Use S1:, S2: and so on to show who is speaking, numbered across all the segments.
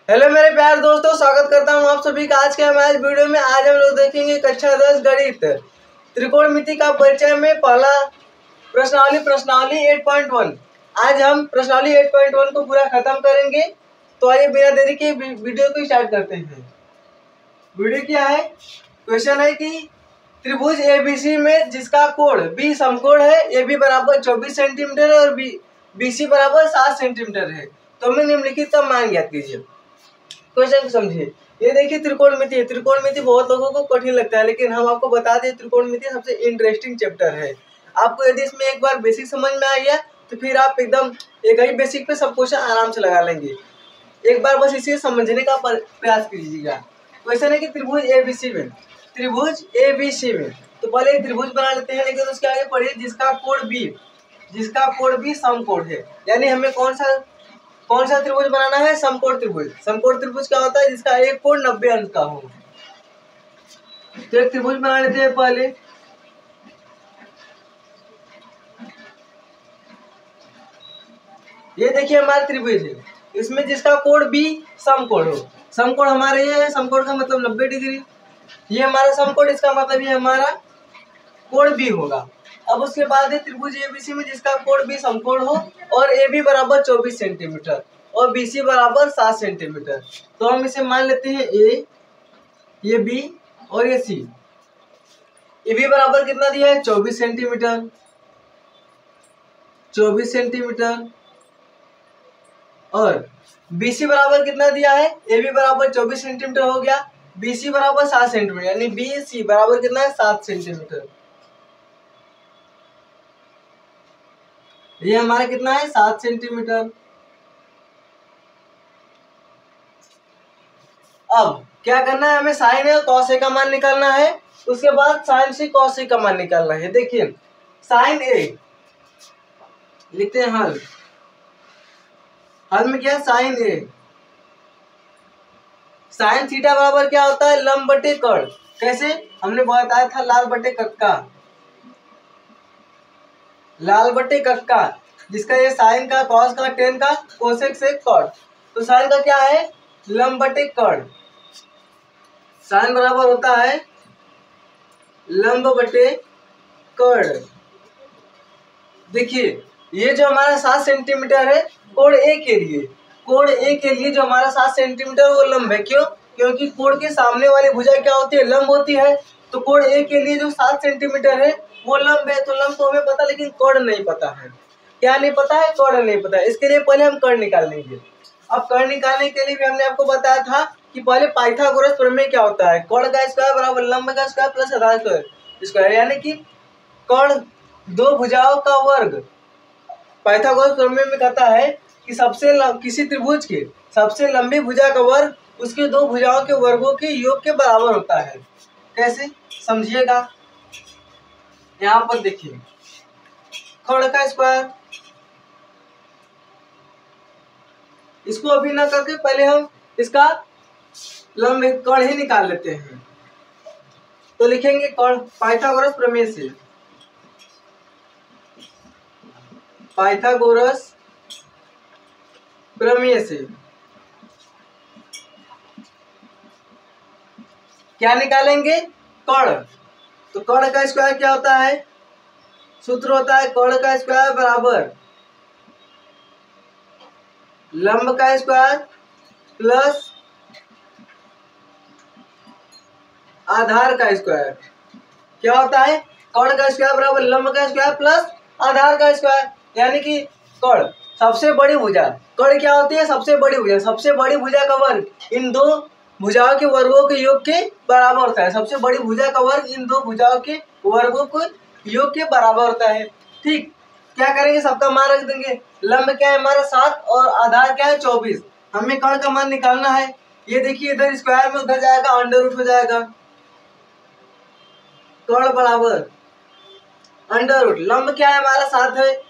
S1: Hello मेरे प्यारे दोस्तों, स्वागत करता हूं आप सभी का आज के हमारे वीडियो में। आज हम लोग देखेंगे कक्षा 10 गणित त्रिकोणमिति का परिचय में पहला प्रश्नावली 8.1। आज हम प्रश्नावली 8.1 को पूरा खत्म करेंगे। तो आइए बिना देरी के वीडियो को स्टार्ट करते हैं। वीडियो क्या है? क्वेश्चन है कि त्रिभुज एबीसी में जिसका कोण बी समकोण है, ए बी बराबर 24 सेंटीमीटर और बी सी बराबर 7 सेंटीमीटर है, तो हमें निम्नलिखित का मान ज्ञात कीजिए। क्वेश्चन समझिए। ये देखिए त्रिकोणमिति है। त्रिकोणमिति बहुत लोगों को कठिन लगता है, लेकिन हम आपको बता दें त्रिकोणमिति सबसे इंटरेस्टिंग चैप्टर है। आपको यदि इसमें एक बार बेसिक समझ में आ गया तो फिर आप एकदम एक ही बेसिक पे सब क्वेश्चन आराम से लगा लेंगे। एक बार बस इसे समझने का प्रयास कीजिएगा। क्वेश्चन है कि त्रिभुज एबीसी में तो पहले एक त्रिभुज बना लेते हैं, लेकिन उसके आगे पढ़िए जिसका कोण बी समकोण है। यानी हमें कौन सा त्रिभुज बनाना है? समकोण त्रिभुज। समकोण त्रिभुज क्या होता है? जिसका एक कोण 90 अंश का हो। तो एक त्रिभुज बना लेते हैं पहले। ये देखिए हमारा त्रिभुज है, इसमें जिसका कोण बी समकोण हो। समकोण हमारे ये है, समकोण का मतलब 90 डिग्री। ये हमारा समकोण, इसका मतलब ये हमारा कोण बी होगा। अब उसके बाद है त्रिभुज एबीसी में जिसका कोण बी समकोण हो और ए बी बराबर 24 सेंटीमीटर और बी सी बराबर 7 सेंटीमीटर। तो हम इसे मान लेते हैं ए, ये बी और ये सी। ए बी बराबर कितना दिया है? 24 सेंटीमीटर और बी सी बराबर कितना दिया है? ए बी बराबर 24 सेंटीमीटर हो गया, बी सी बराबर 7 सेंटीमीटर, यानी बी सी बराबर कितना है? 7 सेंटीमीटर। ये हमारा कितना है? 7 सेंटीमीटर। अब क्या करना है? हमें साइन ए और कॉस ए का मान निकालना है। उसके बाद साइन सी कॉस सी का मान निकालना है। देखिए साइन ए लिखते हैं हल में क्या है? साइन ए। साइन थीटा बराबर क्या होता है? लंब बटे कर्ण। कैसे? हमने बताया था लाल बटे कक्का, जिसका ये साइन का, कॉस का, टेन का, कोसेक से कॉट। तो साइन का क्या है? लंब बटे कर्ण। साइन बराबर होता है लंब बटे कर्ण। देखिए ये जो हमारा 7 सेंटीमीटर है कोण ए के लिए जो हमारा 7 सेंटीमीटर वो लंब है। क्यों? क्योंकि कोण के सामने वाली भुजा क्या होती है? लंब होती है। तो कोण ए के लिए जो 7 सेंटीमीटर है वो लंब है। तो लंब तो हमें पता, लेकिन कोण नहीं पता है। क्या नहीं पता है? कोण नहीं पता है। इसके लिए पहले हम कर्ण निकाल लेंगे। अब कर्ण निकालने के लिए भी हमने आपको बताया था कि पहले पाइथागोरस प्रमेय क्या होता है? कोण का स्क्वायर बराबर लंब का स्क्वायर प्लस आधार स्क्वायर, यानी कि कोण दो भुजाओं का वर्ग। पाइथागोरस प्रमेय में कहता है कि किसी त्रिभुज के सबसे लंबी भुजा का वर्ग उसके दो भुजाओं के वर्गों के योग के बराबर होता है। कैसे? समझिएगा। यहाँ पर देखिए कोण का स्क्वायर, इसको अभी ना करके पहले हम इसका लंब कोण ही निकाल लेते हैं। तो लिखेंगे कोण पाइथागोरस प्रमेय से क्या निकालेंगे? कोण। तो कोण का स्क्वायर क्या होता है? सूत्र होता है कोण का स्क्वायर बराबर लंब का स्क्वायर प्लस आधार का स्क्वायर। क्या होता है? कोण का स्क्वायर बराबर लंब का स्क्वायर प्लस आधार का स्क्वायर, यानी कि कोण सबसे बड़ी भुजा। कोण क्या होती है? सबसे बड़ी भुजा का वर्ग इन दो भुजाओं के वर्गों के योग के बराबर होता है। सबसे बड़ी भुजा का वर्ग इन दो भुजाओं के वर्गों के योग के बराबर होता है। ठीक, क्या करेंगे? सबका मान रख देंगे। लंब क्या है हमारा? 7 और आधार क्या है? 24। हमें कोण का मान निकालना है। ये देखिए इधर स्क्वायर में उधर जाएगा, अंडर रूट हो जाएगा। कोण बराबर अंडर रूट, लंब क्या है हमारा? 7 है,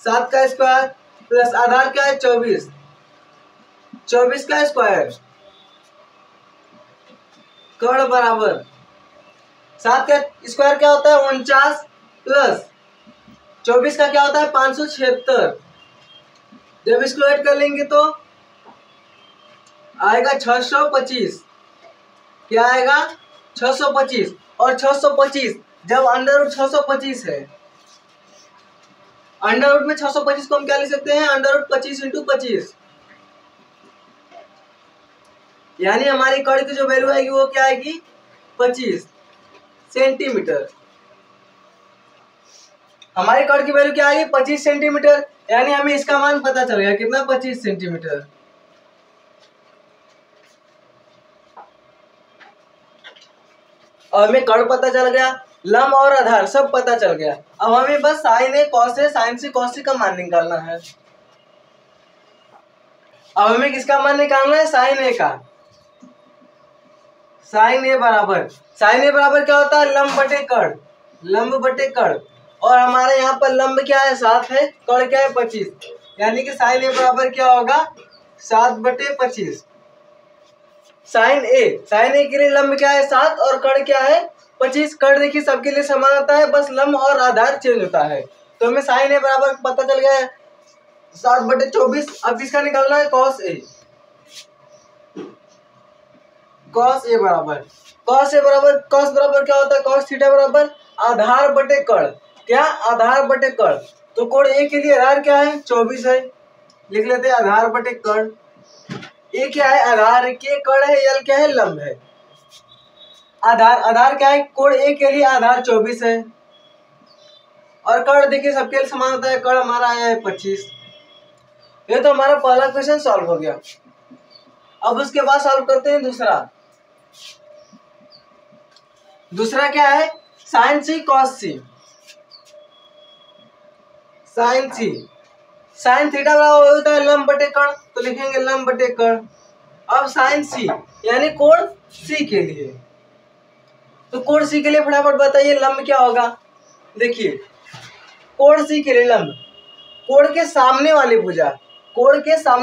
S1: 7 का स्क्वायर प्लस आधार क्या है? 24 का स्क्वायर। कोण बराबर 7 का स्क्वायर क्या होता है? 49 प्लस 24 का क्या होता है? 576। जब इसको ऐड कर लेंगे तो आएगा 625। क्या आएगा? 625। और 625 जब अंडर रूट 625 है, अंडर रूट में 625 को हम क्या लिख सकते हैं? Under root 25 into 25। यानी हमारी कड़ की जो वैल्यू आएगी वो क्या आएगी? 25 सेंटीमीटर। हमारी कड़ की वैल्यू क्या आएगी? 25 सेंटीमीटर। यानी हमें इसका मान पता चल गया, कितना? 25 सेंटीमीटर। और हमें कड़ पता चल गया, लंब और आधार सब पता चल गया। अब हमें बस sign A cos A sign C cos सी का मान निकालना है। अब हमें किसका मान निकालना है? साइन ए का। साइन ए बराबर क्या होता है? लंब बटे कड़। लंब बटे कड़। और हमारे यहाँ पर लंब क्या है? 7 है, कड़ क्या है? 25। यानी कि साइन ए बराबर क्या होगा? 7/25। साइन ए के लिए लंब क्या है? 7 और कड़ क्या है? 25। कड़ देखिए सबके लिए समान होता है, बस लंब और आधार चेंज होता है। तो हमें साइन ए बराबर पता चल गया है 7/24। अब किसका निकालना है? Cos A. कॉस बराबर क्या होता है? कॉस थीटा बराबर आधार बटे कड़। क्या? आधार बटे कड़। तो कोण ए के लिए आधार क्या है? 24 है। लिख लेते हैं आधार बटे कड़। ए क्या है? आधार के, कड़ है, यल क्या है? लंब है। आधार क्या है? कोण ए के लिए आधार 24 है। और कड़ देखिए सबके लिए समान होता है, कड़ हमारा आया है 25। ये तो हमारा पहला क्वेश्चन सॉल्व हो गया। अब उसके बाद सॉल्व करते हैं दूसरा क्या है? साइन सी कॉस सी। साइन थीटा बराबर होता है लंब बटे कड़, तो लिखेंगे लंब बटे कड़। अब साइन सी यानी कोण सी के लिए, तो कोण सी के लिए फटाफट बताइए लंब क्या होगा? देखिए कोण सी के लिए लंब, कोण के सामने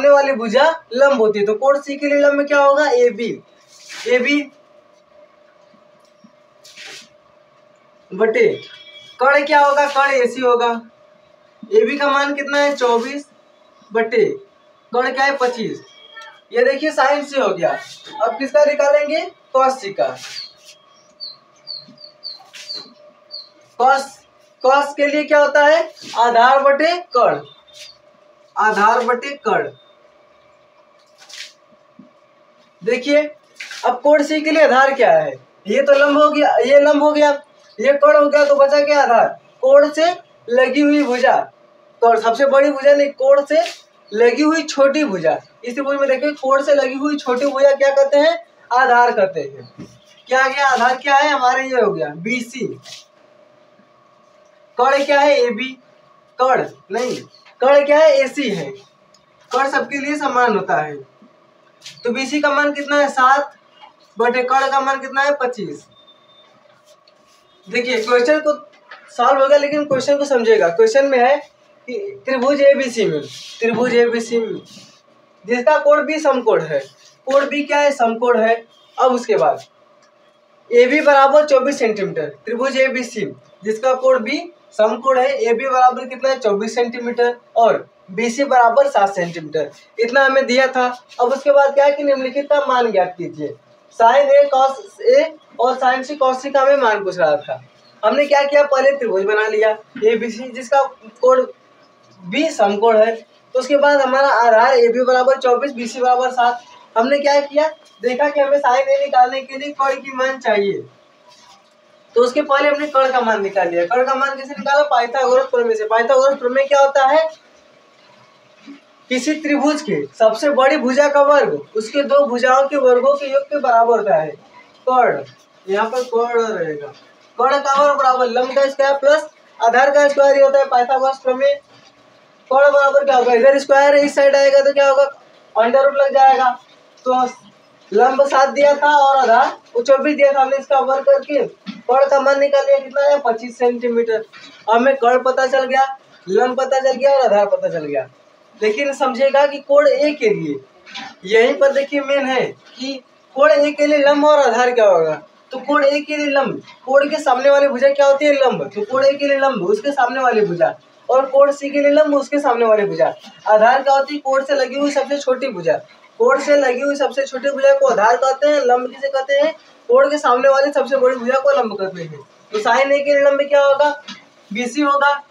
S1: वाली भुजा लंब होती है, तो कोण सी के लिए लंब क्या होगा? ए बी बटे कड़ क्या होगा? कड़ एसी होगा। ए बी का मान कितना है? 24 बटे कड़ क्या है? 25। ये देखिए साइन सी हो गया। अब किसका निकालेंगे? कॉस सी का। कॉस के लिए क्या होता है? आधार बटे कड़। देखिए अब कोण सी के लिए आधार क्या है? ये तो लंब हो गया, ये लंब हो गया, ये कड़ हो गया, तो बचा क्या? आधार। कोण से लगी हुई भुजा, तो सबसे बड़ी भुजा नहीं, कोण से लगी हुई छोटी भुजा। इस त्रिभुज में देखिए कोण से लगी हुई छोटी भुजा क्या कहते हैं? आधार कहते हैं। क्या गया? आधार क्या है हमारे? ये हो गया BC। कड़ क्या है? AB। कड़ नहीं, कड़ क्या है? AC है। कड़ सबके लिए समान होता है, तो BC का मान कितना है? 7 बटे कड़ का मान कितना है? 25। देखिए क्वेश्चन को सॉल्व होगा, लेकिन क्वेश्चन को समझेगा। क्वेश्चन में है कि त्रिभुज ABC में जिसका कोण B समकोण है, कोण B क्या है? समकोण है। अब उसके बाद AB बराबर 24 सेंटीमीटर, त्रिभुज ABC जिसका कोण B समकोण है, AB बराबर कितना है? 24 सेंटीमीटर और BC बराबर 7 सेंटीमीटर। इतना हमें दिया था। अब उसके बाद क्या है कि निम्नलिखित का मान ज्ञात कीजिए। साइन ए कॉस ए और साइन सी कॉस सी का हमें मान पूछ रहा था। हमने क्या किया? पहले त्रिभुज बना लिया ABC जिसका कोण B समकोण है। तो उसके बाद हमारा आधार AB बराबर 24, BC बराबर 7। हमने क्या किया? देखा कि हमें साइन ए निकालने के लिए कड़ की मान चाहिए, तो उसके पहले हमने कड़ का मान निकाल लिया। कड़ का मान कैसे निकाला? पाइथागोरस प्रमेय से। पाइथागोरस प्रमेय क्या होता है? किसी त्रिभुज के सबसे बड़ी भुजा का वर्ग उसके दो भुजाओं के वर्गों के योग के बराबर होता है। कड़, यहाँ पर कड़ रहेगा, कड़ का वर्ग बराबर लंब का स्क्वायर प्लस आधार का स्क्वायर ही होता है पाइथागोरस प्रमेय। कड़ बराबर क्या होगा? इधर स्क्वायर है, इस साइड आएगा तो क्या होगा? अंडर रूट लग जाएगा। तो लंब 7 दिया था और आधार 24 दिया था, हमने इसका वर्ग करके कड़ का मान निकाल लिया। कितना है? 25 सेंटीमीटर। हमें कड़ पता चल गया, लंब पता चल गया और आधार पता चल गया। लेकिन समझेगा कि कोण ए के लिए, यहीं पर देखिए मेन है कि कोण ए के लिए लंब और आधार क्या होगा। तो कोण ए के लिए लंब, कोण के सामने वाली भुजा क्या होती है? लंब। तो कोण ए के लिए लंब उसके सामने वाली भुजा, और कोण सी के लिए लंब उसके सामने वाली भुजा। आधार क्या होती है? कोण से लगी हुई सबसे छोटी भुजा, कोण से लगी हुई सबसे छोटी भुजा को आधार कहते हैं, लंब किसे कहते हैं, कोण के सामने वाली सबसे बड़ी भुजा को लंब कहते हैं। तो साइन ए के लिए लंब क्या होगा, बीसी होगा,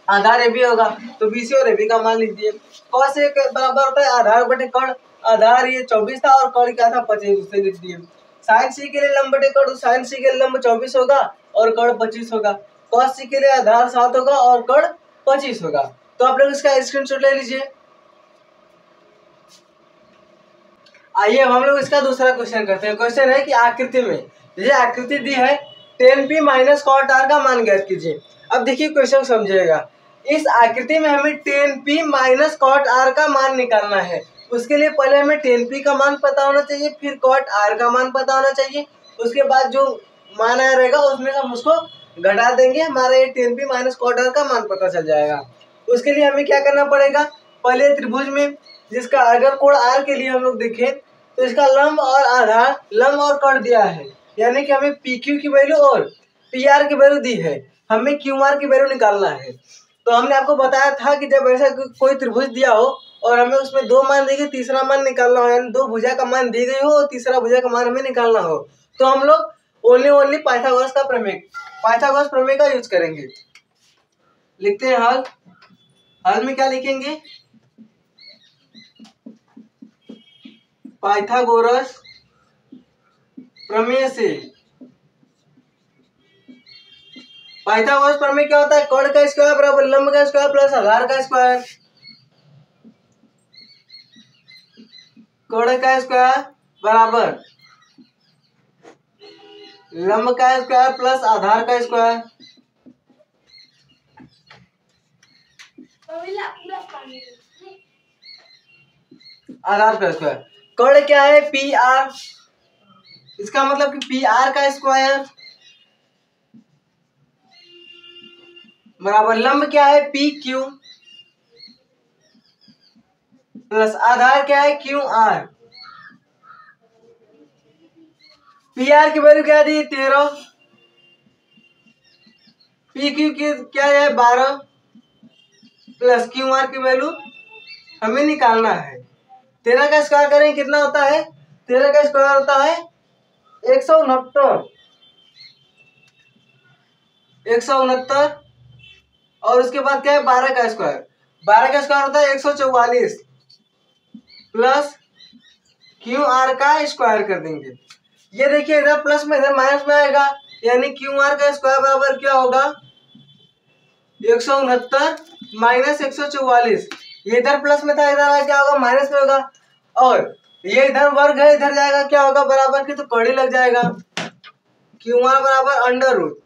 S1: आधार ए बी होगा, तो बीसी और ए बी का मान लिख दिए। कॉस ए बराबर होता है आधार बटे कर्ण, आधार ये 24 था और कर्ण क्या था 25, उससे लिख दिए। साइन सी के लिए लंब बटे कर्ण, साइन सी के लिए लंब 24 होगा और कर्ण 25 होगा। कॉस सी के लिए आधार 7 होगा और कर्ण 25 होगा। तो आप लोग इसका स्क्रीनशॉट ले लीजिए। आइए अब हम लोग इसका दूसरा क्वेश्चन करते हैं। क्वेश्चन है कि आकृति में, ये आकृति दी है, tan p minus cot r का मान ज्ञात कीजिए। अब देखिए क्वेश्चन समझिएगा, इस आकृति में हमें tan p minus cot r का मान निकालना है। उसके लिए पहले हमें tan p का मान पता होना चाहिए, फिर cot r का मान पता होना चाहिए, उसके बाद जो मान आया रहेगा उसमें हम उसको घटा देंगे, हमारा ये tan p minus cot r का मान पता चल जाएगा। उसके लिए हमें क्या करना पड़ेगा, पहले त्रिभुज में जिसका अगर कोण r के लिए हम लोग देखें तो इसका लंब और आधार, लंब और कर्ण दिया है, यानी कि हमें PQ की वैल्यू और PR की वैल्यू दी है, हमें QR की वैल्यू निकालना है। तो हमने आपको बताया था कि जब ऐसा कोई त्रिभुज दिया हो और हमें उसमें दो मान दिए, तीसरा मान निकालना हो, यानी दो भुजा का मान दी गई हो और तीसरा भुजा का मान हमें निकालना हो, तो हम लोग ओनली पाइथागोरस का प्रमेय का यूज करेंगे। लिखते हैं हल। हल में क्या लिखेंगे, पाइथागोरस प्रमेय से। पाइथागोरस प्रमेय क्या होता है, कर्ण का स्क्वायर बराबर लंब का स्क्वायर प्लस आधार का स्क्वायर, कर्ण का स्क्वायर बराबर लंब का स्क्वायर प्लस आधार का स्क्वायर। आधार का स्क्वायर। कर्ण क्या है, पी आर, इसका मतलब कि पी आर का स्क्वायर बराबर लंब क्या है, पी क्यू प्लस आधार क्या है, क्यू आर। पी आर की वैल्यू क्या दी, 13, पी क्यू की क्या है 12 प्लस क्यू आर की वैल्यू हमें निकालना है। 13 का स्क्वायर करें कितना होता है, 13 का स्क्वायर होता है 169 और उसके बाद क्या है 12 का स्क्वायर, 12 का स्क्वायर होता है 144 प्लस क्यू आर का स्क्वायर कर देंगे। ये देखिए इधर प्लस में इधर माइनस में आएगा, यानी क्यू आर का स्क्वायर बराबर क्या होगा 169 माइनस 144। ये इधर प्लस में था, इधर क्या होगा माइनस में होगा, और ये इधर वर्ग है, इधर जाएगा क्या होगा बराबर की, तो कड़ी लग जाएगा। क्यू आर बराबर अंडर रूट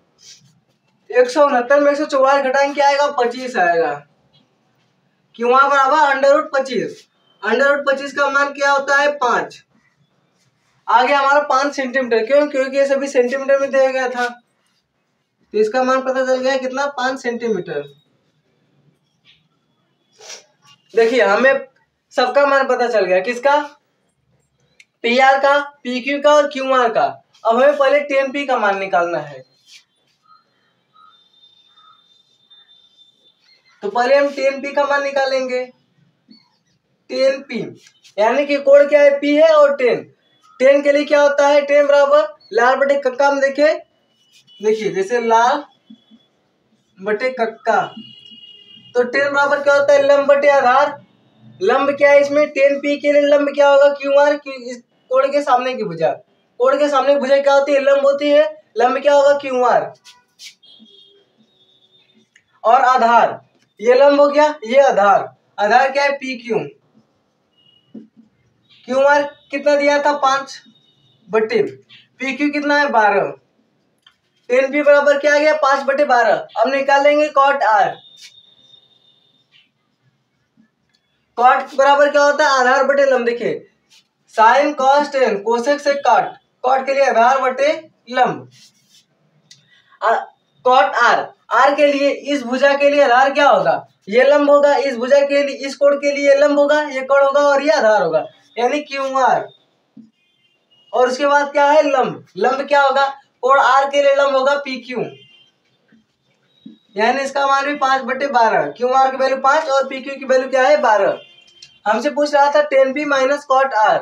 S1: 169 में 144 घटाएंगे क्या आएगा 25 आएगा। क्यू आर बराबर अंडर रूट 25, अंडर रूट 25 का मान क्या होता है 5। आगे हमारा 5 सेंटीमीटर, क्यों, क्योंकि ये सभी सेंटीमीटर में दिया गया था, तो इसका मान पता चल गया कितना 5 सेंटीमीटर। देखिए हमें सबका मान पता चल गया, किसका, पी आर का, पी क्यू का और क्यू आर का। अब हमें पहले tan p का मान निकालना है, तो पहले हम tan p का मान निकालेंगे। tan p यानी कि कोण क्या है, p है और tan के लिए क्या होता है, tan बराबर लाल बटे कक्का में देखिए जैसे लाल बटे कक्का, तो tan बराबर क्या होता है लंब बटे आधार। लंब क्या है इसमें, tan p के लिए लंब क्या होगा क्यू आर, इस कोण के सामने की भुजा, कोण के सामने की भुजा क्या होती है, लंब होती है, लंब क्या होगा क्यू आर, और आधार ये लंब हो गया, ये आधार, आधार क्या है पी क्यू। क्यू आर कितना दिया था 5 बटे, पी क्यू कितना है 12, tan p बराबर क्या आ गया 5 बटे 12। अब निकालेंगे cot r, cot बराबर क्या होता है आधार बटे लंब। देखिए साइन cos tan, कोसेक से काट, cot के लिए आधार बटे लंब, cot r, r के लिए इस भुजा के लिए आधार क्या होगा, ये लंब होगा, इस भुजा के लिए इस कोण के लिए लंब होगा, ये कोण होगा और ये आधार होगा, यानी क्यू आर। और उसके बाद क्या है लंब, लंब क्या होगा, कोण r के लिए लंब होगा पी क्यू, यानी इसका मान भी 5 बटे 12, क्यू आर की वैल्यू 5 और पी क्यू की वैल्यू क्या है 12। हमसे पूछ रहा था tan P minus cot R,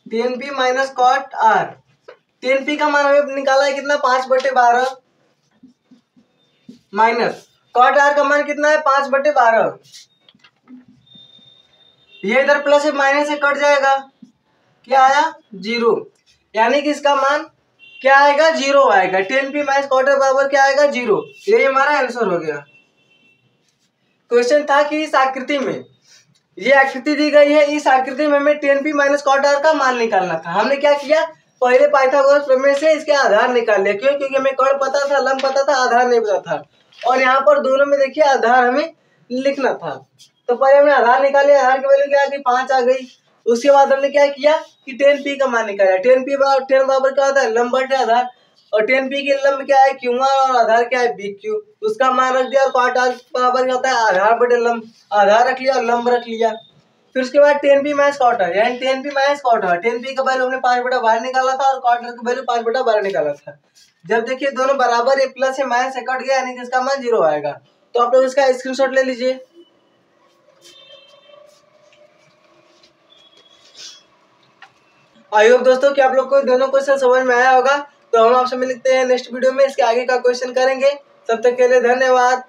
S1: tan P minus cot R. Tan P का मान हमें निकाला है कितना, 5/12 माइनस कॉट आर का मान कितना है 5/12। ये इधर प्लस से माइनस से कट जाएगा, क्या आया 0, यानी कि इसका मान क्या आएगा 0 आएगा। Tan P minus cot R बराबर क्या आएगा 0। यही हमारा आंसर हो गया। क्वेश्चन था कि इस आकृति में, ये आकृति दी गई है, इस आकृति में हमें tan P minus cot R का मान निकालना था। हमने क्या किया, पहले पाइथागोरस प्रमेय से इसके आधार निकाल लिया। क्यों, क्योंकि हमें कर्ण पता था, लंब पता था, आधार नहीं पता था। और यहाँ पर दोनों में देखिए आधार हमें लिखना था। तो पहले हमने आधार निकाले, आधार की वैल्यू क्या आ गई 5 आ गई। उसके बाद हमने क्या किया कि टेन पी का मान निकाला। टेन बराबर क्या होता है, लंब बटे आधार, और टेन पी की लंब क्या है क्यू और आधार क्या है बी क्यू। उसका मान रख दिया, और कॉट आर बराबर क्या होता है आधार बटे लंब, आधार रख लिया और लंब रख लिया। फिर उसके बाद tan P minus cot R, यानी tan P minus cot R. Tan P का वैल्यू हमने 5/12 निकाला था और कॉट आर का वैल्यू 5/12 निकाला था। जब देखिए दोनों बराबर, ये प्लस से माइनस से कट गया, यानी कि इसका मान 0 आएगा। तो आप लोग इसका स्क्रीनशॉट ले लीजिए। आई होप दोस्तों कि आप लोग को दोनों क्वेश्चन समझ में आया होगा। तो हम आपसे मिलते हैं नेक्स्ट वीडियो में, इसके आगे का क्वेश्चन करेंगे। तब तक के लिए धन्यवाद।